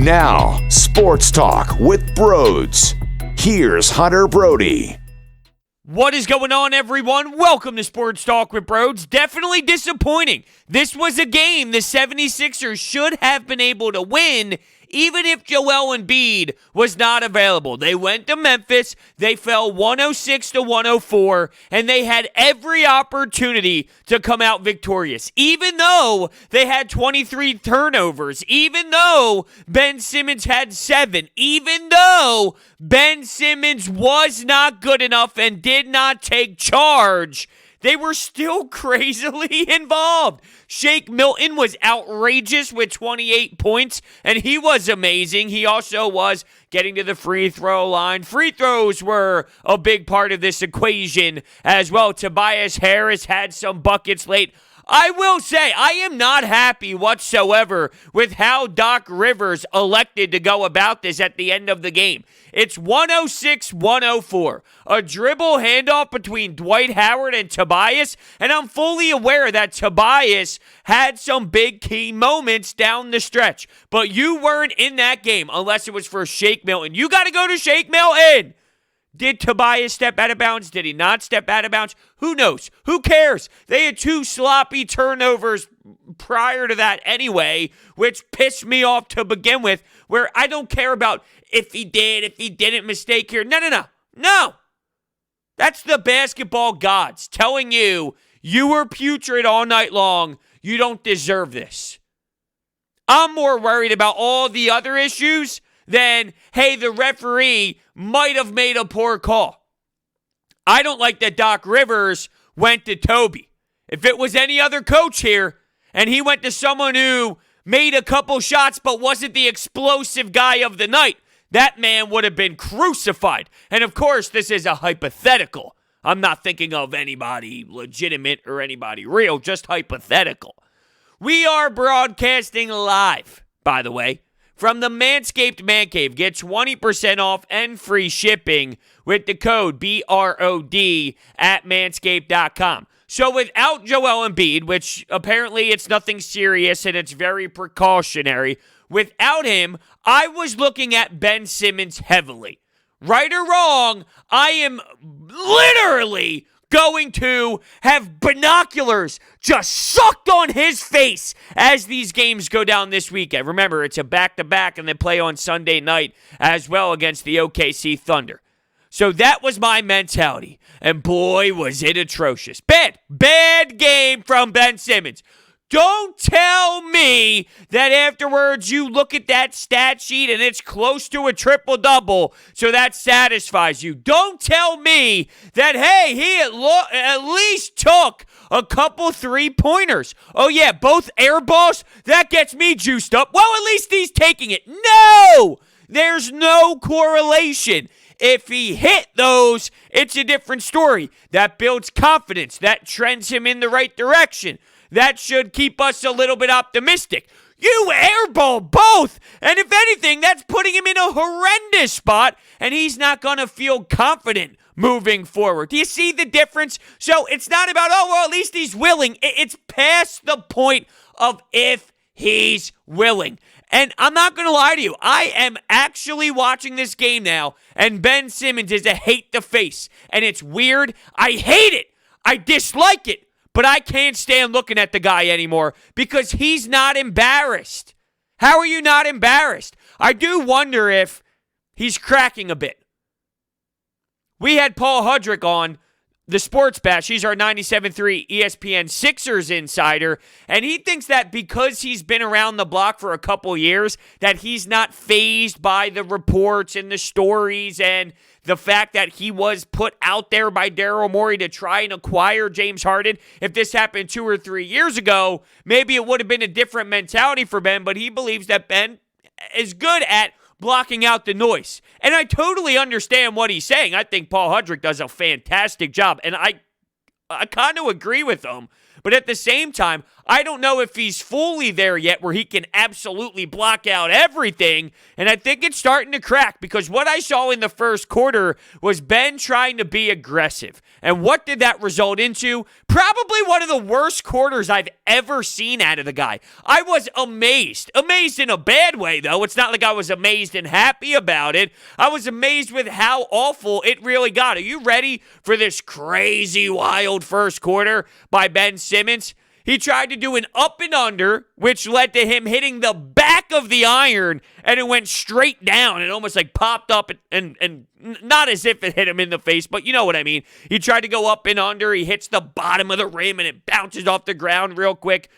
Now, Sports Talk with Brodes. Here's Hunter Brody. What is going on, everyone? Welcome to Sports Talk with Brodes. Definitely disappointing. This was a game the 76ers should have been able to win, even if Joel Embiid was not available. They went to Memphis, they fell 106 to 104, and they had every opportunity to come out victorious. Even though they had 23 turnovers, even though Ben Simmons had 7, even though Ben Simmons was not good enough and did not take charge, they were still crazily involved. Shake Milton was outrageous with 28 points, and he was amazing. He also was getting to the free throw line. Free throws were a big part of this equation as well. Tobias Harris had some buckets late. I will say, I am not happy whatsoever with how Doc Rivers elected to go about this at the end of the game. It's 106-104. A dribble handoff between Dwight Howard and Tobias, and I'm fully aware that Tobias had some big key moments down the stretch, but you weren't in that game unless it was for Shake Milton. You got to go to Shake Milton. Did Tobias step out of bounds? Did he not step out of bounds? Who knows? Who cares? They had 2 sloppy turnovers prior to that anyway, which pissed me off to begin with, where I don't care about if he did, if he didn't mistake here. No. That's the basketball gods telling you, you were putrid all night long. You don't deserve this. I'm more worried about all the other issues than, hey, the referee might have made a poor call. I don't like that Doc Rivers went to Toby. If it was any other coach here and he went to someone who made a couple shots but wasn't the explosive guy of the night, that man would have been crucified. And of course, this is a hypothetical. I'm not thinking of anybody legitimate or anybody real, just hypothetical. We are broadcasting live, by the way, from the Manscaped Man Cave. Get 20% off and free shipping with the code BROD at manscaped.com. So without Joel Embiid, which apparently it's nothing serious and it's very precautionary, without him, I was looking at Ben Simmons heavily. Right or wrong, I am literally going to have binoculars just sucked on his face as these games go down this weekend. Remember, it's a back-to-back and they play on Sunday night as well against the OKC Thunder. So that was my mentality. And boy, was it atrocious. Bad game from Ben Simmons. Don't tell me that afterwards you look at that stat sheet and it's close to a triple-double, so that satisfies you. Don't tell me that, hey, he at least took a couple three-pointers. Oh, yeah, both air balls? That gets me juiced up. Well, at least he's taking it. No! There's no correlation. If he hit those, it's a different story. That builds confidence. That trends him in the right direction. That should keep us a little bit optimistic. You airball both. And if anything, that's putting him in a horrendous spot, and he's not going to feel confident moving forward. Do you see the difference? So it's not about, oh, well, at least he's willing. It's past the point of if he's willing. And I'm not going to lie to you. I am actually watching this game now, and Ben Simmons is a hate to face. And it's weird. I hate it. I dislike it. But I can't stand looking at the guy anymore because he's not embarrassed. How are you not embarrassed? I do wonder if he's cracking a bit. We had Paul Hudrick on the Sports Bash. He's our 97.3 ESPN Sixers insider, and he thinks that because he's been around the block for a couple years, that he's not fazed by the reports and the stories and the fact that he was put out there by Daryl Morey to try and acquire James Harden. If this happened 2 or 3 years ago, maybe it would have been a different mentality for Ben, but he believes that Ben is good at blocking out the noise. And I totally understand what he's saying. I think Paul Hudrick does a fantastic job, and I kind of agree with him. But at the same time, I don't know if he's fully there yet where he can absolutely block out everything. And I think it's starting to crack because what I saw in the first quarter was Ben trying to be aggressive. And what did that result into? Probably one of the worst quarters I've ever seen out of the guy. I was amazed. Amazed in a bad way, though. It's not like I was amazed and happy about it. I was amazed with how awful it really got. Are you ready for this crazy, wild first quarter by Ben Simmons? He tried to do an up and under, which led to him hitting the back of the iron, and it went straight down. It almost like popped up and not as if it hit him in the face, but you know what I mean. He tried to go up and under. He hits the bottom of the rim, and it bounces off the ground real quick.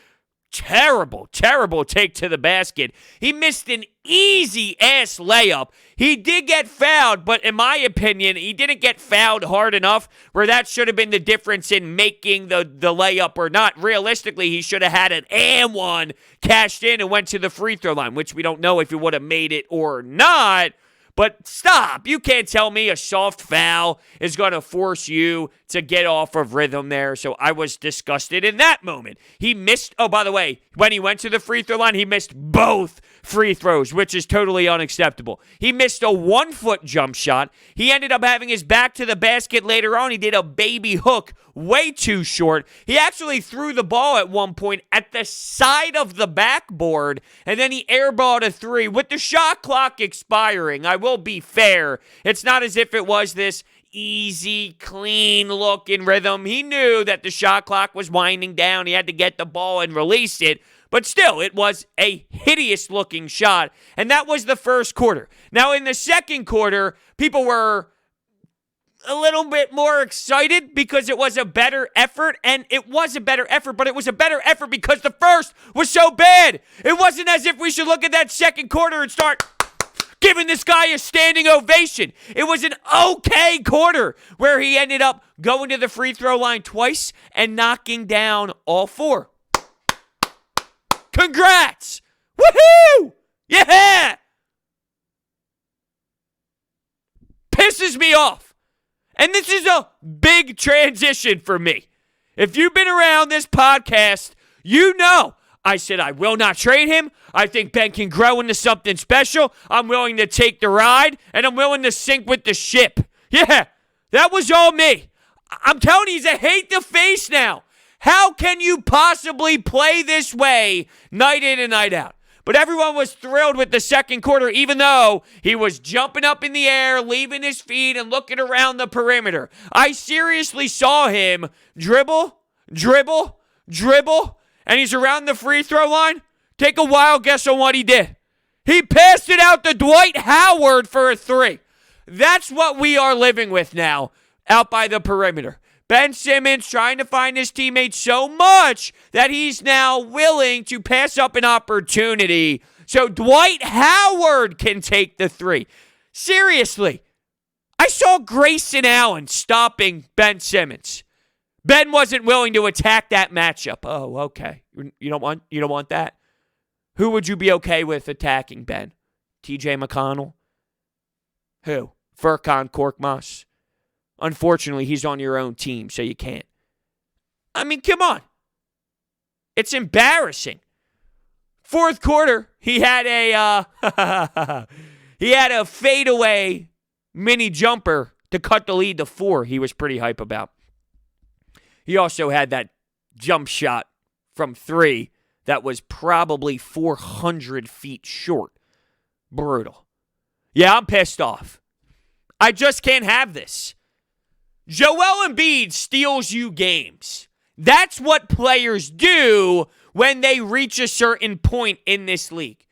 Terrible, terrible take to the basket. He missed an easy-ass layup. He did get fouled, but in my opinion, he didn't get fouled hard enough where that should have been the difference in making the layup or not. Realistically, he should have had an and one cashed in and went to the free throw line, which we don't know if he would have made it or not. But stop. You can't tell me a soft foul is going to force you to get off of rhythm there. So I was disgusted in that moment. He missed, oh, by the way, when he went to the free throw line, he missed both free throws, which is totally unacceptable. He missed a 1-foot jump shot. He ended up having his back to the basket later on. He did a baby hook way too short. He actually threw the ball at one point at the side of the backboard, and then he airballed a three with the shot clock expiring. I will be fair. It's not as if it was this easy, clean look in rhythm. He knew that the shot clock was winding down. He had to get the ball and release it. But still, it was a hideous-looking shot, and that was the first quarter. Now, in the second quarter, people were a little bit more excited because it was a better effort, and it was a better effort, but it was a better effort because the first was so bad. It wasn't as if we should look at that second quarter and start giving this guy a standing ovation. It was an okay quarter where he ended up going to the free throw line twice and knocking down all four. Congrats! Woohoo! Yeah! Pisses me off. And this is a big transition for me. If you've been around this podcast, you know I said I will not trade him. I think Ben can grow into something special. I'm willing to take the ride, and I'm willing to sink with the ship. Yeah, that was all me. I'm telling you, he's a hate to face now. How can you possibly play this way night in and night out? But everyone was thrilled with the second quarter, even though he was jumping up in the air, leaving his feet, and looking around the perimeter. I seriously saw him dribble, and he's around the free throw line. Take a wild guess on what he did. He passed it out to Dwight Howard for a three. That's what we are living with now out by the perimeter. Ben Simmons trying to find his teammates so much that he's now willing to pass up an opportunity so Dwight Howard can take the three. Seriously, I saw Grayson Allen stopping Ben Simmons. Ben wasn't willing to attack that matchup. Oh, okay. You don't want that? Who would you be okay with attacking, Ben? TJ McConnell? Who? Furkan Korkmaz? Unfortunately, he's on your own team, so you can't. I mean, come on. It's embarrassing. Fourth quarter, he had a fadeaway mini jumper to cut the lead to 4. He was pretty hype about. He also had that jump shot from 3 that was probably 400 feet short. Brutal. Yeah, I'm pissed off. I just can't have this. Joel Embiid steals you games. That's what players do when they reach a certain point in this league.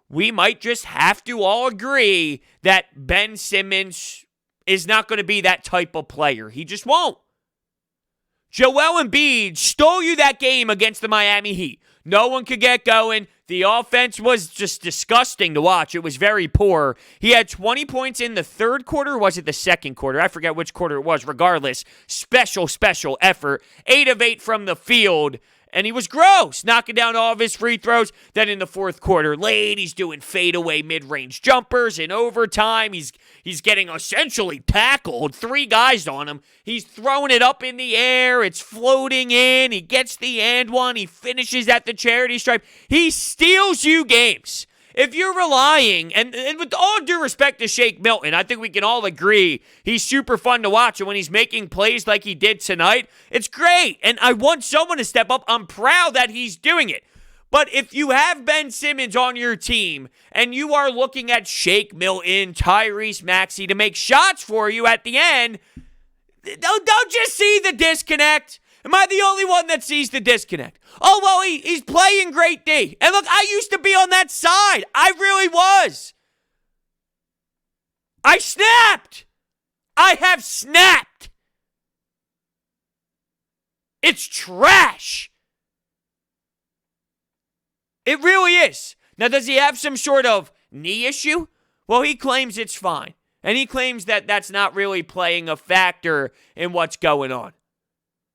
We might just have to all agree that Ben Simmons is not going to be that type of player. He just won't. Joel Embiid stole you that game against the Miami Heat. No one could get going. The offense was just disgusting to watch. It was very poor. He had 20 points in the third quarter. Or was it the second quarter? I forget which quarter it was. Regardless, special effort. 8 of 8 from the field. And he was gross, knocking down all of his free throws. Then in the fourth quarter, late, he's doing fadeaway mid-range jumpers. In overtime, he's getting essentially tackled. 3 guys on him. He's throwing it up in the air. It's floating in. He gets the and one. He finishes at the charity stripe. He steals you games. If you're relying, and with all due respect to Shake Milton, I think we can all agree he's super fun to watch. And when he's making plays like he did tonight, it's great. And I want someone to step up. I'm proud that he's doing it. But if you have Ben Simmons on your team and you are looking at Shake Milton, Tyrese Maxey to make shots for you at the end, don't just see the disconnect. Am I the only one that sees the disconnect? Oh, well, he's playing great D. And look, I used to be on that side. I really was. I snapped. I have snapped. It's trash. It really is. Now, does he have some sort of knee issue? Well, he claims it's fine. And he claims that that's not really playing a factor in what's going on.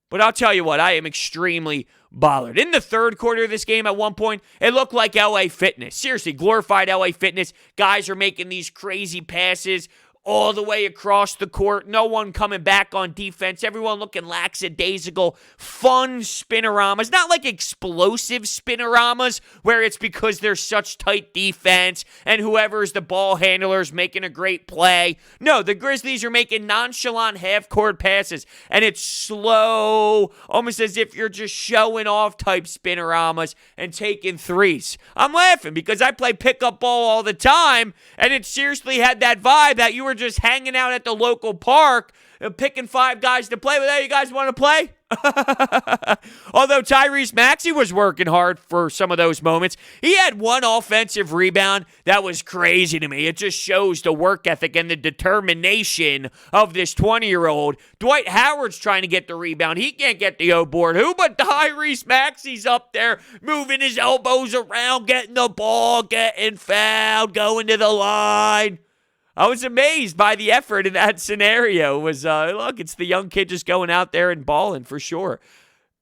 But I'll tell you what, I am extremely bothered. In the third quarter of this game, at one point, it looked like LA Fitness. Seriously, glorified LA Fitness. Guys are making these crazy passes all the way across the court. No one coming back on defense. Everyone looking lackadaisical. Fun spinoramas. Not like explosive spinoramas where it's because there's such tight defense and whoever's the ball handler is making a great play. No, the Grizzlies are making nonchalant half-court passes, and it's slow, almost as if you're just showing off type spinoramas and taking threes. I'm laughing because I play pickup ball all the time, and it seriously had that vibe that you were just hanging out at the local park, picking 5 guys to play with. Hey, you guys want to play? Although Tyrese Maxey was working hard for some of those moments. He had 1 offensive rebound. That was crazy to me. It just shows the work ethic and the determination of this 20-year-old. Dwight Howard's trying to get the rebound. He can't get the O board. Who but Tyrese Maxey's up there moving his elbows around, getting the ball, getting fouled, going to the line. I was amazed by the effort in that scenario. It was, look, it's the young kid just going out there and balling for sure.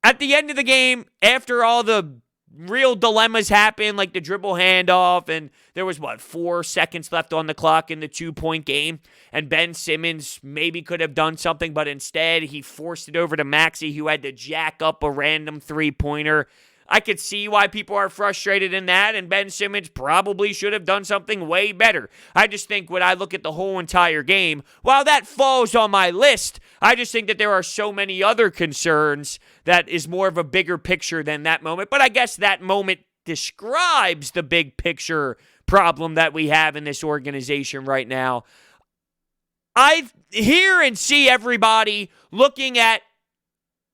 At the end of the game, after all the real dilemmas happened, like the dribble handoff, and there was, 4 seconds left on the clock in the 2-point game, and Ben Simmons maybe could have done something, but instead he forced it over to Maxey, who had to jack up a random 3-pointer. I could see why people are frustrated in that, and Ben Simmons probably should have done something way better. I just think when I look at the whole entire game, while that falls on my list, I just think that there are so many other concerns that is more of a bigger picture than that moment. But I guess that moment describes the big picture problem that we have in this organization right now. I hear and see everybody looking at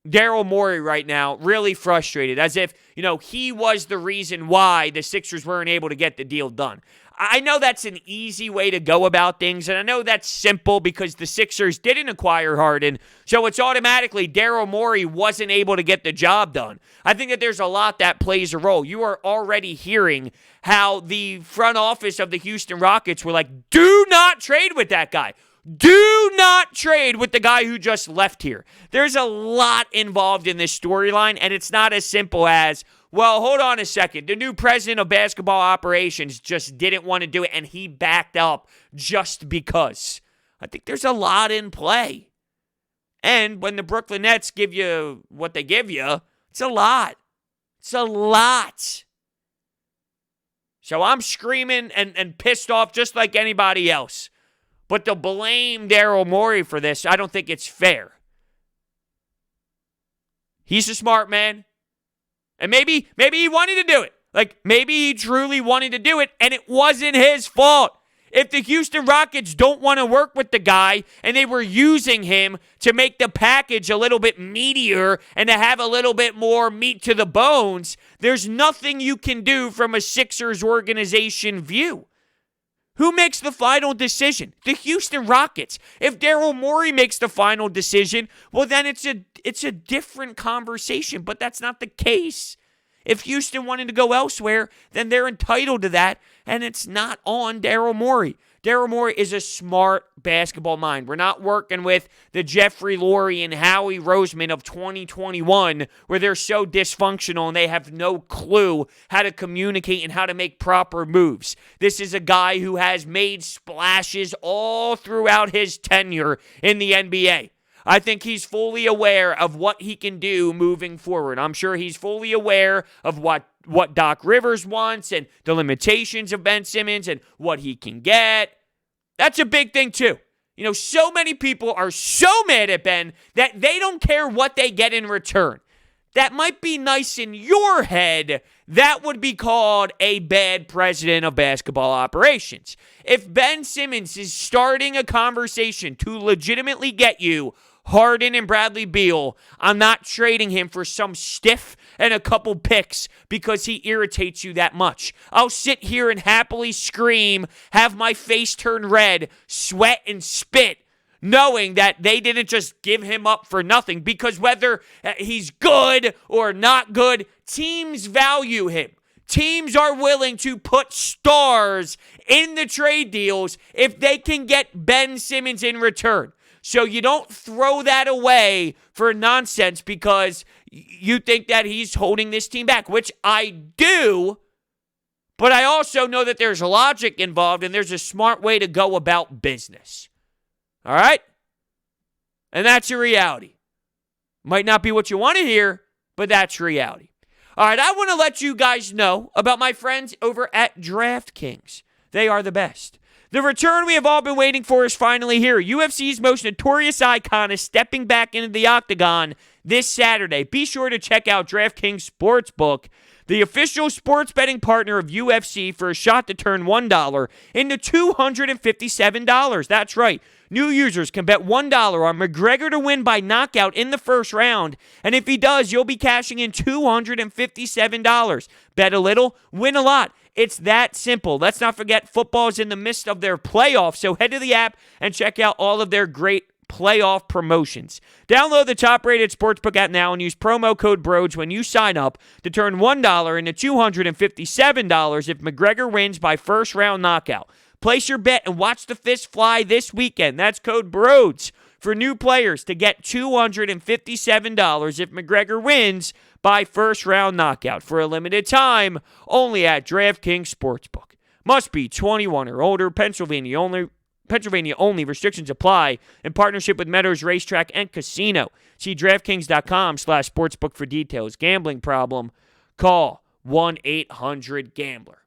Daryl Morey right now really frustrated, as if, he was the reason why the Sixers weren't able to get the deal done. I know that's an easy way to go about things, and I know that's simple because the Sixers didn't acquire Harden, so it's automatically Daryl Morey wasn't able to get the job done. I think that there's a lot that plays a role. You are already hearing how the front office of the Houston Rockets were like, do not trade with that guy. Do not trade with the guy who just left here. There's a lot involved in this storyline, and it's not as simple as, well, hold on a second. The new president of basketball operations just didn't want to do it, and he backed up just because. I think there's a lot in play. And when the Brooklyn Nets give you what they give you, it's a lot. It's a lot. So I'm screaming and pissed off just like anybody else. But to blame Daryl Morey for this, I don't think it's fair. He's a smart man. And maybe he wanted to do it. Like, maybe he truly wanted to do it, and it wasn't his fault. If the Houston Rockets don't want to work with the guy, and they were using him to make the package a little bit meatier and to have a little bit more meat to the bones, there's nothing you can do from a Sixers organization view. Who makes the final decision? The Houston Rockets. If Daryl Morey makes the final decision, well, then it's a different conversation, but that's not the case. If Houston wanted to go elsewhere, then they're entitled to that, and it's not on Daryl Morey. Daryl Morey is a smart basketball mind. We're not working with the Jeffrey Lurie and Howie Roseman of 2021 where they're so dysfunctional and they have no clue how to communicate and how to make proper moves. This is a guy who has made splashes all throughout his tenure in the NBA. I think he's fully aware of what he can do moving forward. I'm sure he's fully aware of what Doc Rivers wants and the limitations of Ben Simmons and what he can get. That's a big thing too. So many people are so mad at Ben that they don't care what they get in return. That might be nice in your head. That would be called a bad president of basketball operations. If Ben Simmons is starting a conversation to legitimately get you Harden and Bradley Beal, I'm not trading him for some stiff and a couple picks because he irritates you that much. I'll sit here and happily scream, have my face turn red, sweat and spit, knowing that they didn't just give him up for nothing, because whether he's good or not good, teams value him. Teams are willing to put stars in the trade deals if they can get Ben Simmons in return. So you don't throw that away for nonsense because you think that he's holding this team back, which I do, but I also know that there's logic involved and there's a smart way to go about business. All right? And that's a reality. Might not be what you want to hear, but that's reality. All right, I want to let you guys know about my friends over at DraftKings. They are the best. The return we have all been waiting for is finally here. UFC's most notorious icon is stepping back into the octagon this Saturday. Be sure to check out DraftKings Sportsbook, the official sports betting partner of UFC, for a shot to turn $1 into $257. That's right. New users can bet $1 on McGregor to win by knockout in the first round, and if he does, you'll be cashing in $257. Bet a little, win a lot. It's that simple. Let's not forget football is in the midst of their playoffs, so head to the app and check out all of their great playoff promotions. Download the top-rated sportsbook app now and use promo code Brodes when you sign up to turn $1 into $257 if McGregor wins by first-round knockout. Place your bet and watch the fist fly this weekend. That's code Brodes for new players to get $257 if McGregor wins by first-round knockout for a limited time only at DraftKings Sportsbook. Must be 21 or older. Pennsylvania only. Restrictions apply. In partnership with Meadows Racetrack and Casino. See DraftKings.com/sportsbook for details. Gambling problem? Call 1-800-GAMBLER.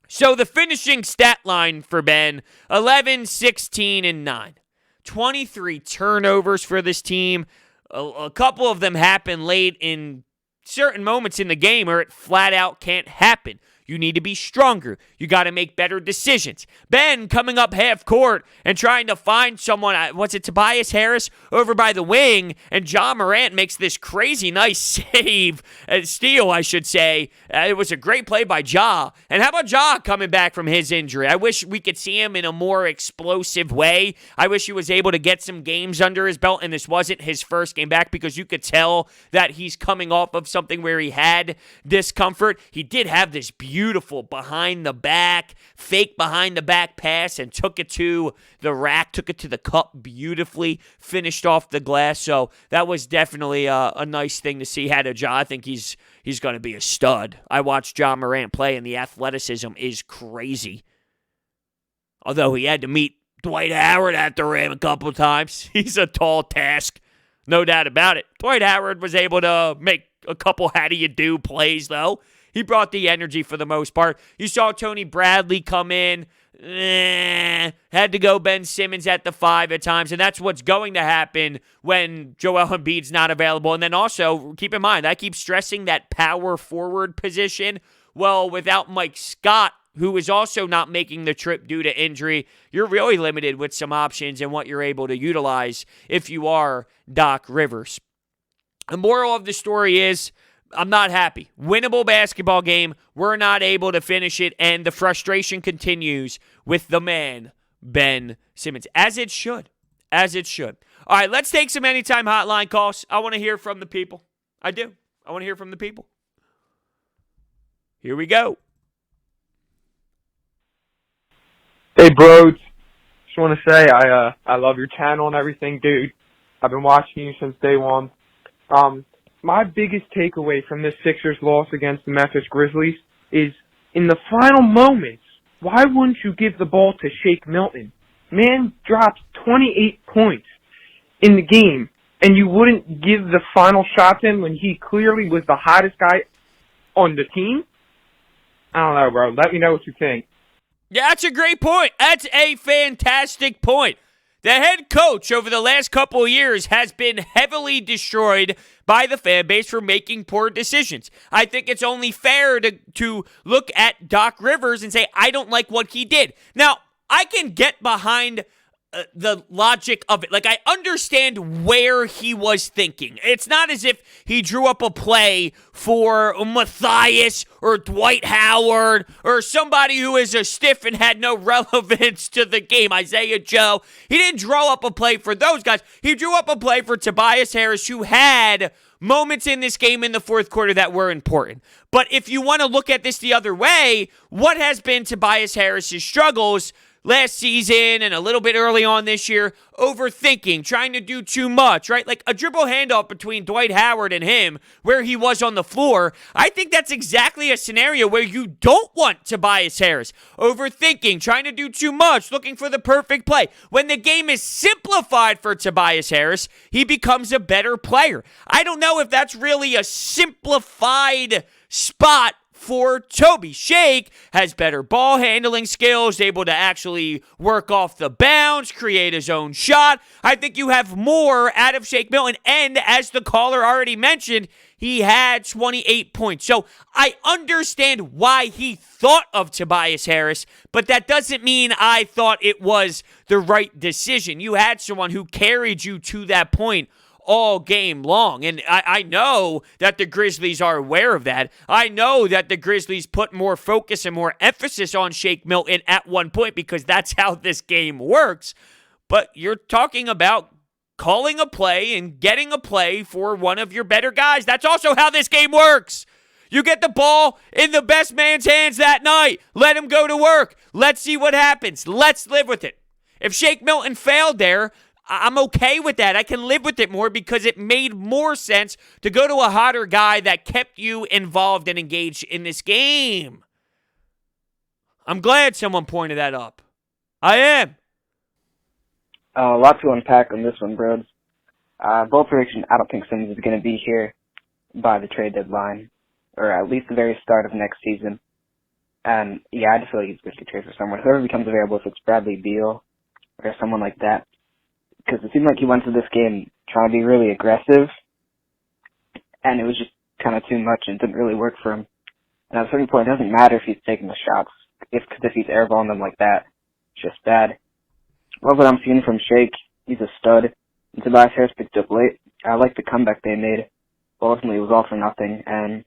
So the finishing stat line for Ben, 11, 16, and 9. 23 turnovers for this team. A couple of them happen late in certain moments in the game or it flat out can't happen. You need to be stronger. You got to make better decisions. Ben coming up half court and trying to find someone, what's it, Tobias Harris over by the wing, and Ja Morant makes this crazy nice save, steal, I should say. It was a great play by Ja. And how about Ja coming back from his injury? I wish we could see him in a more explosive way. I wish he was able to get some games under his belt, and this wasn't his first game back because you could tell that he's coming off of something where he had discomfort. He did have this beautiful fake behind the back pass and took it to the rack, took it to the cup beautifully, finished off the glass. So that was definitely a nice thing to see out of Ja. I think he's going to be a stud. I watched Ja Morant play, and the athleticism is crazy. Although he had to meet Dwight Howard at the rim a couple of times. He's a tall task, no doubt about it. Dwight Howard was able to make a couple how-do-you-do plays, though. He brought the energy for the most part. You saw Tony Bradley come in. Had to go Ben Simmons at the 5 at times, and that's what's going to happen when Joel Embiid's not available. And then also, keep in mind, I keep stressing that power forward position. Well, without Mike Scott, who is also not making the trip due to injury, you're really limited with some options and what you're able to utilize if you are Doc Rivers. The moral of the story is, I'm not happy. Winnable basketball game. We're not able to finish it, and the frustration continues with the man, Ben Simmons, as it should. As it should. All right, let's take some anytime hotline calls. I want to hear from the people. I do. I want to hear from the people. Here we go. Hey, Brodes. Just want to say I love your channel and everything, dude. I've been watching you since day one. My biggest takeaway from this Sixers loss against the Memphis Grizzlies is in the final moments, why wouldn't you give the ball to Shake Milton? Man dropped 28 points in the game, and you wouldn't give the final shot to him when he clearly was the hottest guy on the team? I don't know, bro. Let me know what you think. Yeah, that's a great point. That's a fantastic point. The head coach over the last couple of years has been heavily destroyed by the fan base for making poor decisions. I think it's only fair to look at Doc Rivers and say, I don't like what he did. Now, I can get behind the logic of it. Like, I understand where he was thinking. It's not as if he drew up a play for Matthias or Dwight Howard or somebody who is a stiff and had no relevance to the game, Isaiah Joe. He didn't draw up a play for those guys. He drew up a play for Tobias Harris, who had moments in this game in the fourth quarter that were important. But if you want to look at this the other way, what has been Tobias Harris's struggles last season and a little bit early on this year? Overthinking, trying to do too much, right? Like a dribble handoff between Dwight Howard and him where he was on the floor. I think that's exactly a scenario where you don't want Tobias Harris. Overthinking, trying to do too much, looking for the perfect play. When the game is simplified for Tobias Harris, he becomes a better player. I don't know if that's really a simplified spot for Toby. Shake has better ball handling skills, able to actually work off the bounce, create his own shot. I think you have more out of Shake Milton, and as the caller already mentioned, he had 28 points. So I understand why he thought of Tobias Harris, but that doesn't mean I thought it was the right decision. You had someone who carried you to that point all game long. And I know that the Grizzlies are aware of that. I know that the Grizzlies put more focus and more emphasis on Shake Milton at one point because that's how this game works. But you're talking about calling a play and getting a play for one of your better guys. That's also how this game works. You get the ball in the best man's hands that night. Let him go to work. Let's see what happens. Let's live with it. If Shake Milton failed there, I'm okay with that. I can live with it more because it made more sense to go to a hotter guy that kept you involved and engaged in this game. I'm glad someone pointed that up. I am. A lot to unpack on this one, Brodes. Bold prediction, I don't think Simmons is going to be here by the trade deadline, or at least the very start of next season. And, yeah, I just feel like he's going to get traded for someone. Whoever becomes available, if it's Bradley Beal or someone like that. Because it seemed like he went to this game trying to be really aggressive, and it was just kind of too much and didn't really work for him. And at a certain point, it doesn't matter if he's taking the shots, because if he's airballing them like that, it's just bad. Love what I'm seeing from Shake. He's a stud. And Tobias Harris picked up late. I like the comeback they made. But ultimately, it was all for nothing. And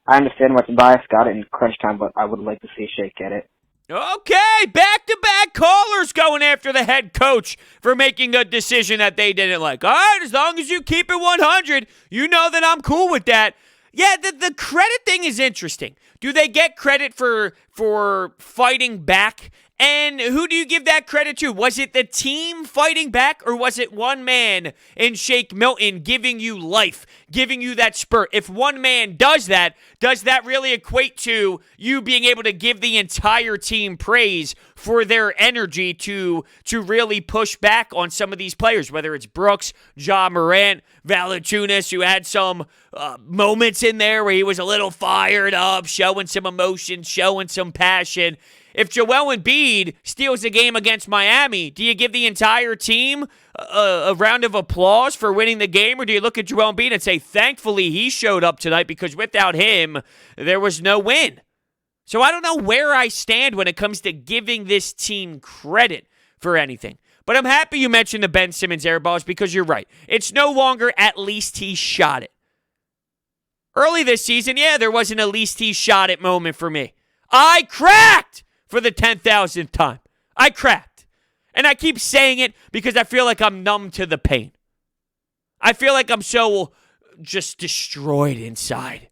I understand why Tobias got it in crunch time, but I would like to see Shake get it. Okay, back-to-back callers going after the head coach for making a decision that they didn't like. All right, as long as you keep it 100, you know that I'm cool with that. Yeah, the credit thing is interesting. Do they get credit for fighting back? And who do you give that credit to? Was it the team fighting back, or was it one man in Shake Milton giving you life, giving you that spurt? If one man does that really equate to you being able to give the entire team praise for their energy to really push back on some of these players, whether it's Brooks, Ja Morant, Valanciunas, who had some moments in there where he was a little fired up, showing some emotion, showing some passion. If Joel Embiid steals a game against Miami, do you give the entire team a round of applause for winning the game, or do you look at Joel Embiid and say, thankfully he showed up tonight because without him, there was no win? So I don't know where I stand when it comes to giving this team credit for anything. But I'm happy you mentioned the Ben Simmons air balls because you're right. It's no longer at least he shot it. Early this season, yeah, there was an at least he shot it moment for me. I cracked! For the 10,000th time. I cracked. And I keep saying it because I feel like I'm numb to the pain. I feel like I'm so just destroyed inside.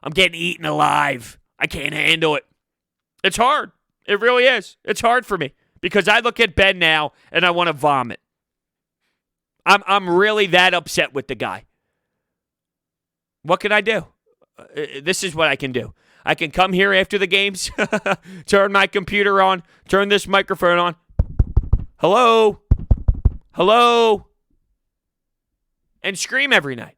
I'm getting eaten alive. I can't handle it. It's hard. It really is. It's hard for me Because I look at Ben now and I want to vomit. I'm really that upset with the guy. What can I do? This is what I can do. I can come here after the games, turn my computer on, turn this microphone on. Hello? Hello? And scream every night.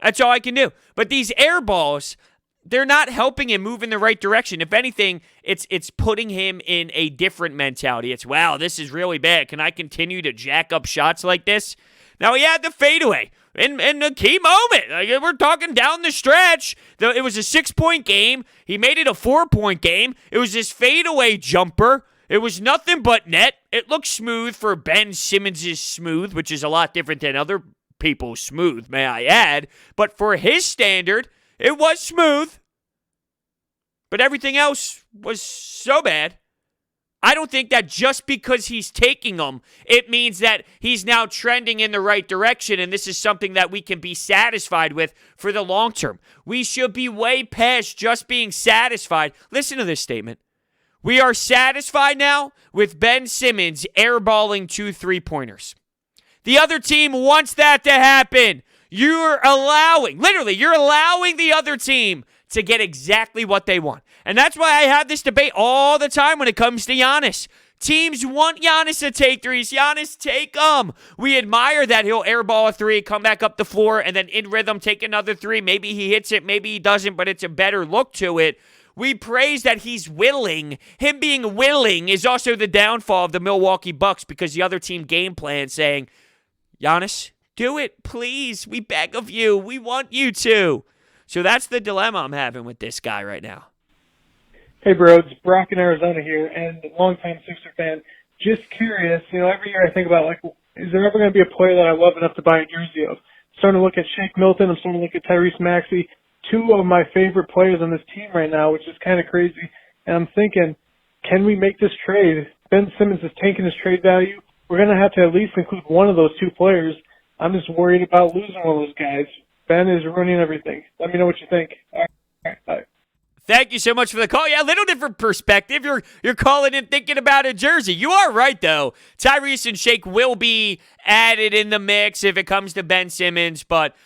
That's all I can do. But these air balls, they're not helping him move in the right direction. If anything, it's putting him in a different mentality. It's, wow, this is really bad. Can I continue to jack up shots like this? Now, he had the fadeaway in the key moment. Like, we're talking down the stretch. It was a 6-point game. He made it a 4-point game. It was this fadeaway jumper. It was nothing but net. It looked smooth for Ben Simmons' smooth, which is a lot different than other people's smooth, may I add. But for his standard, it was smooth. But everything else was so bad. I don't think that just because he's taking them, it means that he's now trending in the right direction, and this is something that we can be satisfied with for the long term. We should be way past just being satisfied. Listen to this statement. We are satisfied now with Ben Simmons airballing 2 3-pointers. The other team wants that to happen. You're allowing the other team to get exactly what they want. And that's why I have this debate all the time when it comes to Giannis. Teams want Giannis to take threes. Giannis, take them. We admire that he'll airball a 3, come back up the floor, and then in rhythm take another 3. Maybe he hits it, maybe he doesn't, but it's a better look to it. We praise that he's willing. Him being willing is also the downfall of the Milwaukee Bucks because the other team game plan saying, Giannis, do it, please. We beg of you. We want you to. So that's the dilemma I'm having with this guy right now. Hey, Brodes, Brock in Arizona here, and longtime Sixer fan. Just curious, every year I think about, is there ever going to be a player that I love enough to buy a jersey of? I'm starting to look at Shake Milton. I'm starting to look at Tyrese Maxey, 2 of my favorite players on this team right now, which is kind of crazy. And I'm thinking, can we make this trade? Ben Simmons is tanking his trade value. We're going to have to at least include one of those 2 players. I'm just worried about losing one of those guys. Ben is ruining everything. Let me know what you think. All right, bye. Thank you so much for the call. Yeah, a little different perspective. You're calling in thinking about a jersey. You are right, though. Tyrese and Shake will be added in the mix if it comes to Ben Simmons, but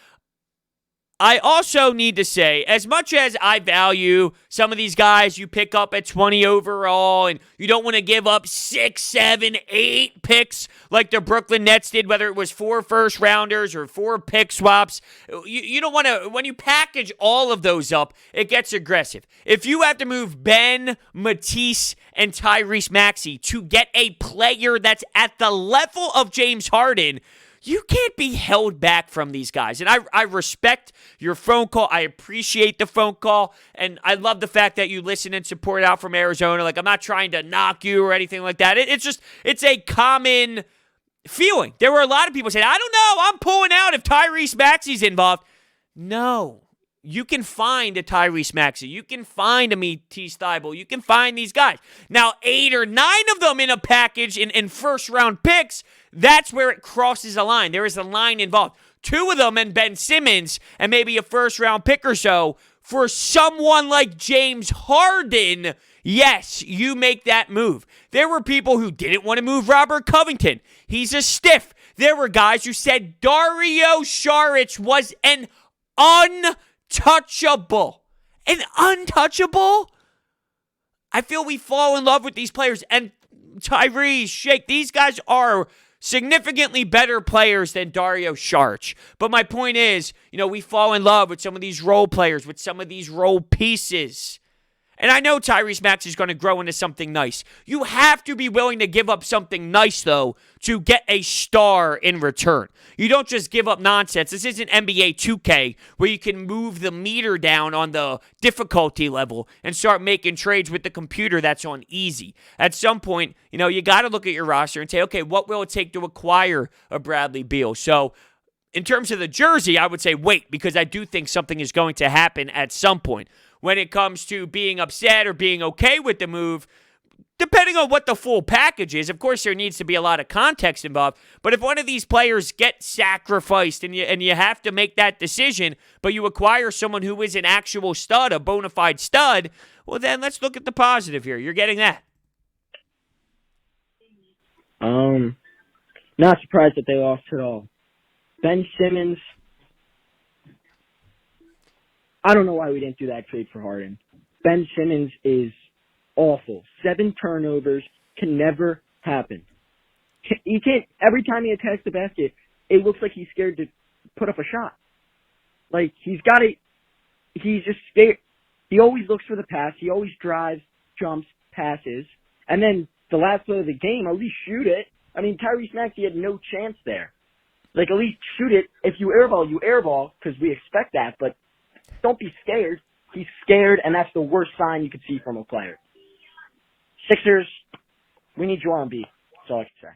I also need to say, as much as I value some of these guys you pick up at 20 overall, and you don't want to give up 6, 7, 8 picks like the Brooklyn Nets did, whether it was 4 first-rounders or 4 pick swaps, you don't want to, when you package all of those up, it gets aggressive. If you have to move Ben, Matisse, and Tyrese Maxey to get a player that's at the level of James Harden, you can't be held back from these guys. And I respect your phone call. I appreciate the phone call. And I love the fact that you listen and support out from Arizona. Like, I'm not trying to knock you or anything like that. It's a common feeling. There were a lot of people saying, I don't know, I'm pulling out if Tyrese Maxey's involved. No. You can find a Tyrese Maxey. You can find a Matisse Thybulle. You can find these guys. Now, 8 or 9 of them in a package in first-round picks, that's where it crosses a line. There is a line involved. 2 of them and Ben Simmons and maybe a first-round pick or so. For someone like James Harden, yes, you make that move. There were people who didn't want to move Robert Covington. He's a stiff. There were guys who said Dario Saric was an untouchable. An untouchable? I feel we fall in love with these players. And Tyrese, Shake, these guys are significantly better players than Dario Saric. But my point is, we fall in love with some of these role players, with some of these role pieces. And I know Tyrese Maxey is going to grow into something nice. You have to be willing to give up something nice, though, to get a star in return. You don't just give up nonsense. This isn't NBA 2K where you can move the meter down on the difficulty level and start making trades with the computer that's on easy. At some point, you got to look at your roster and say, okay, what will it take to acquire a Bradley Beal? So in terms of the jersey, I would say wait, because I do think something is going to happen at some point. When it comes to being upset or being okay with the move, depending on what the full package is, of course there needs to be a lot of context involved, but if one of these players gets sacrificed and you have to make that decision, but you acquire someone who is an actual stud, a bona fide stud, well then let's look at the positive here. You're getting that. Not surprised that they lost at all. Ben Simmons, I don't know why we didn't do that trade for Harden. Ben Simmons is awful. 7 turnovers can never happen. He can't, every time he attacks the basket, it looks like he's scared to put up a shot. Like, he's just scared. He always looks for the pass. He always drives, jumps, passes. And then the last play of the game, at least shoot it. I mean, Tyrese Maxey had no chance there. Like, at least shoot it. If you airball, because we expect that. But don't be scared. He's scared, and that's the worst sign you could see from a player. Sixers, we need Joel Embiid. That's all I can say.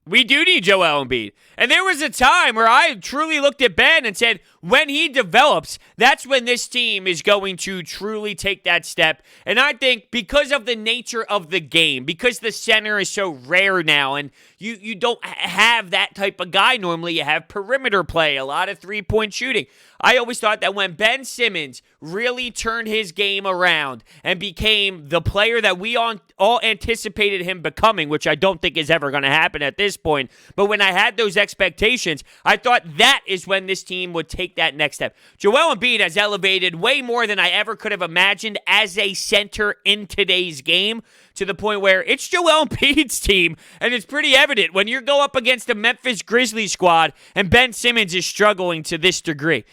We do need Joel Embiid. And there was a time where I truly looked at Ben and said, when he develops, that's when this team is going to truly take that step. And I think because of the nature of the game, because the center is so rare now, and you don't have that type of guy normally, you have perimeter play, a lot of three-point shooting. I always thought that when Ben Simmons really turned his game around and became the player that we all anticipated him becoming, which I don't think is ever going to happen at this point, but when I had those expectations, I thought that is when this team would take that next step. Joel Embiid has elevated way more than I ever could have imagined as a center in today's game, to the point where it's Joel Embiid's team, and it's pretty evident when you go up against the Memphis Grizzlies squad and Ben Simmons is struggling to this degree.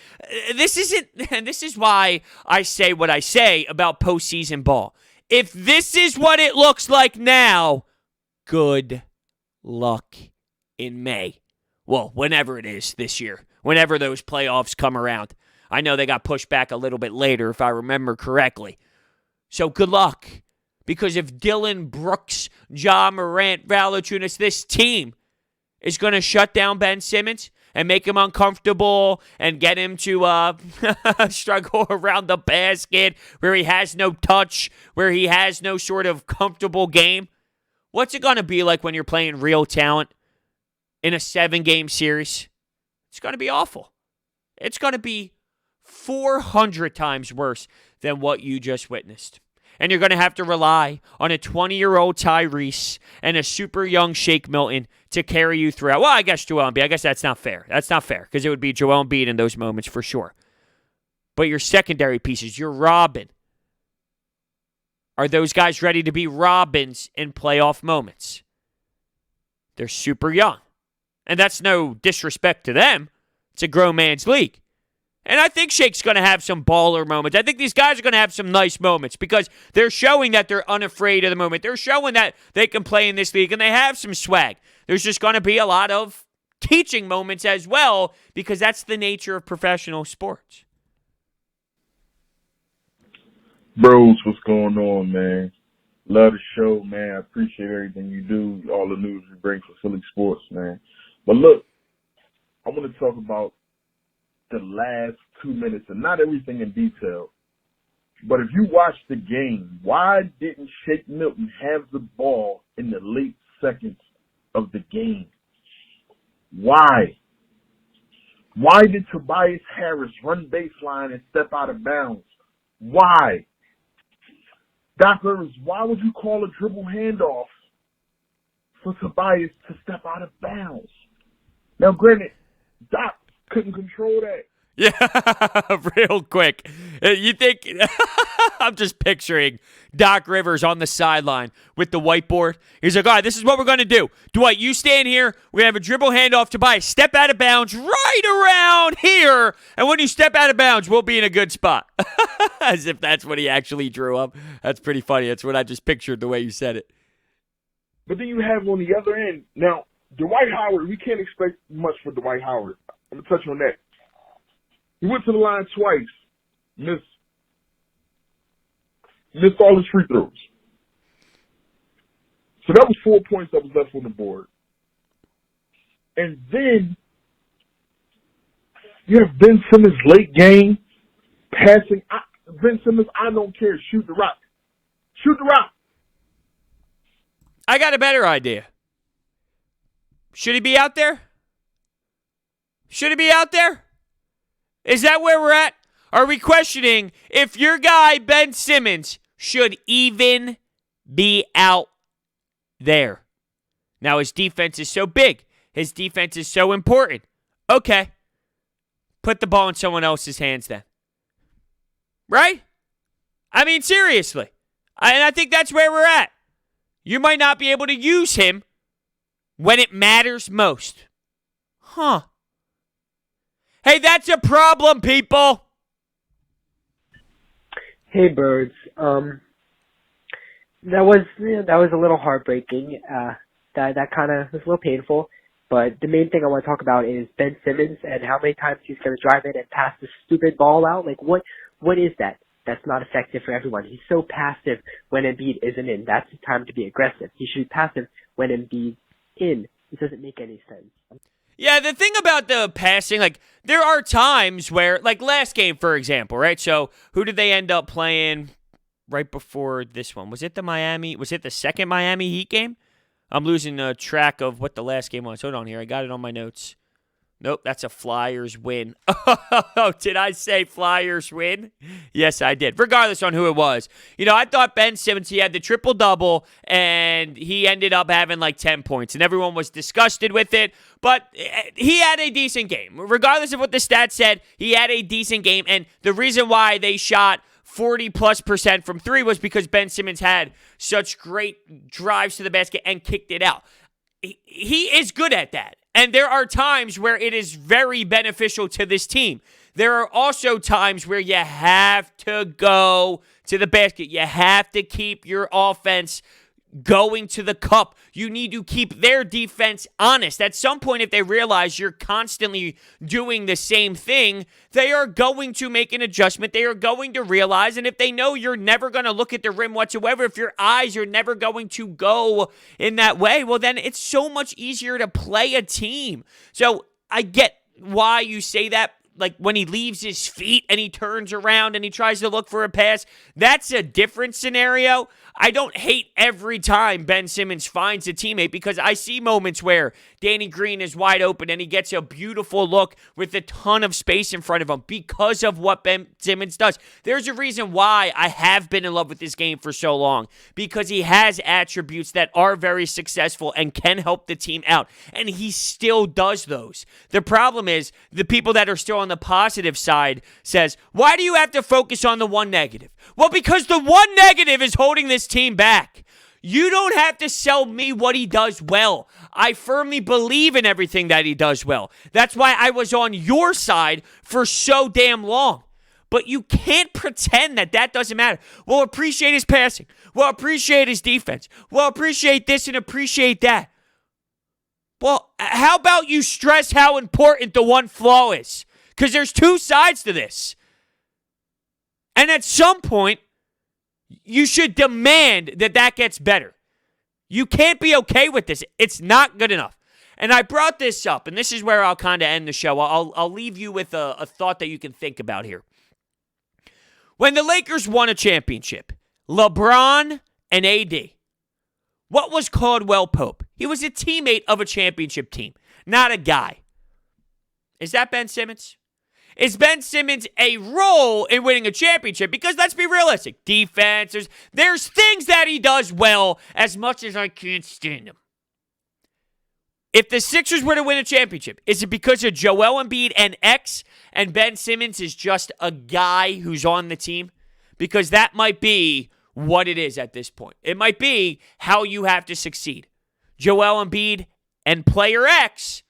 This is why I say what I say about postseason ball. If this is what it looks like now, good luck in May. Well, whenever it is this year, whenever those playoffs come around. I know they got pushed back a little bit later, if I remember correctly. So good luck. Because if Dylan Brooks, Ja Morant, Valanciunas, this team is going to shut down Ben Simmons and make him uncomfortable and get him to struggle around the basket, where he has no touch, where he has no sort of comfortable game, what's it going to be like when you're playing real talent in a 7-game series? It's going to be awful. It's going to be 400 times worse than what you just witnessed. And you're going to have to rely on a 20-year-old Tyrese and a super young Shake Milton to carry you throughout. Well, I guess Joel Embiid. I guess that's not fair. That's not fair, because it would be Joel Embiid in those moments for sure. But your secondary pieces, your Robin, are those guys ready to be Robins in playoff moments? They're super young. And that's no disrespect to them. It's a grown man's league. And I think Shake's going to have some baller moments. I think these guys are going to have some nice moments because they're showing that they're unafraid of the moment. They're showing that they can play in this league and they have some swag. There's just going to be a lot of teaching moments as well because that's the nature of professional sports. Brodes, what's going on, man? Love the show, man. I appreciate everything you do, all the news you bring for Philly sports, man. But look, I want to talk about the last 2 minutes, and not everything in detail. But if you watch the game, why didn't Shake Milton have the ball in the late seconds of the game? Why? Why did Tobias Harris run baseline and step out of bounds? Why? Doc Rivers, why would you call a dribble handoff for Tobias to step out of bounds? Now, granted, Doc couldn't control that. Yeah, real quick. You think, I'm just picturing Doc Rivers on the sideline with the whiteboard. He's like, all right, this is what we're going to do. Dwight, you stand here. We're going to have a dribble handoff to Tobias. Step out of bounds right around here. And when you step out of bounds, we'll be in a good spot. As if that's what he actually drew up. That's pretty funny. That's what I just pictured the way you said it. But then you have on the other end, now, Dwight Howard, we can't expect much for Dwight Howard. I'm going to touch on that. He went to the line twice, missed all his free throws. So that was 4 points that was left on the board. And then you have Ben Simmons late game, passing. Ben Simmons, I don't care, shoot the rock. Shoot the rock. I got a better idea. Should he be out there? Should he be out there? Is that where we're at? Are we questioning if your guy, Ben Simmons, should even be out there? Now his defense is so big. His defense is so important. Okay. Put the ball in someone else's hands then. Right? I mean, seriously. And I think that's where we're at. You might not be able to use him when it matters most. Huh. Hey, that's a problem, people. Hey, Brodes. That was a little heartbreaking. That kind of was a little painful. But the main thing I want to talk about is Ben Simmons and how many times he's going to drive in and pass the stupid ball out. Like, what is that? That's not effective for everyone. He's so passive when Embiid isn't in. That's the time to be aggressive. He should be passive when Embiid's in. It doesn't make any sense. Yeah, the thing about the passing, like, there are times where, like last game, for example, right? So, who did they end up playing right before this one? Was it the second Miami Heat game? I'm losing track of what the last game was. Hold on here. I got it on my notes. Nope, that's a Flyers win. Oh, did I say Flyers win? Yes, I did. Regardless on who it was. I thought Ben Simmons, he had the triple-double, and he ended up having like 10 points, and everyone was disgusted with it, but he had a decent game. Regardless of what the stats said, he had a decent game, and the reason why they shot 40+% from three was because Ben Simmons had such great drives to the basket and kicked it out. He is good at that. And there are times where it is very beneficial to this team. There are also times where you have to go to the basket. You have to keep your offense going to the cup. You need to keep their defense honest. At some point, if they realize you're constantly doing the same thing, they are going to make an adjustment. They are going to realize, and if they know you're never going to look at the rim whatsoever, if your eyes are never going to go in that way, well, then it's so much easier to play a team. So I get why you say that. Like when he leaves his feet and he turns around and he tries to look for a pass, that's a different scenario. I don't hate every time Ben Simmons finds a teammate because I see moments where Danny Green is wide open and he gets a beautiful look with a ton of space in front of him because of what Ben Simmons does. There's a reason why I have been in love with this game for so long, because he has attributes that are very successful and can help the team out, and he still does those. The problem is the people that are still on the positive side says, why do you have to focus on the one negative? Well, because the one negative is holding this team back. You don't have to sell me what he does well. I firmly believe in everything that he does well. That's why I was on your side for so damn long. But you can't pretend that that doesn't matter. Well, appreciate his passing. Well, appreciate his defense. Well, appreciate this and appreciate that. Well, how about you stress how important the one flaw is? Because there's two sides to this. And at some point, you should demand that that gets better. You can't be okay with this. It's not good enough. And I brought this up, and this is where I'll kind of end the show. I'll leave you with a thought that you can think about here. When the Lakers won a championship, LeBron and AD, what was Caldwell Pope? He was a teammate of a championship team, not a guy. Is that Ben Simmons? Is Ben Simmons a role in winning a championship? Because let's be realistic. Defense, there's things that he does well, as much as I can't stand him. If the Sixers were to win a championship, is it because of Joel Embiid and X, and Ben Simmons is just a guy who's on the team? Because that might be what it is at this point. It might be how you have to succeed. Joel Embiid and player X,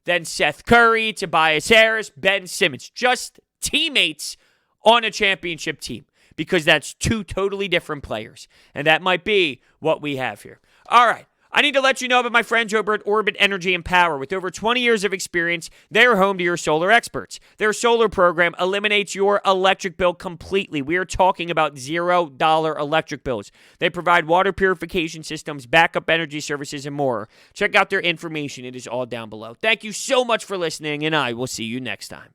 then Seth Curry, Tobias Harris, Ben Simmons. Just teammates on a championship team, because that's two totally different players. And that might be what we have here. All right. I need to let you know about my friends over at Orbit Energy and Power. With over 20 years of experience, they're home to your solar experts. Their solar program eliminates your electric bill completely. We are talking about $0 electric bills. They provide water purification systems, backup energy services, and more. Check out their information. It is all down below. Thank you so much for listening, and I will see you next time.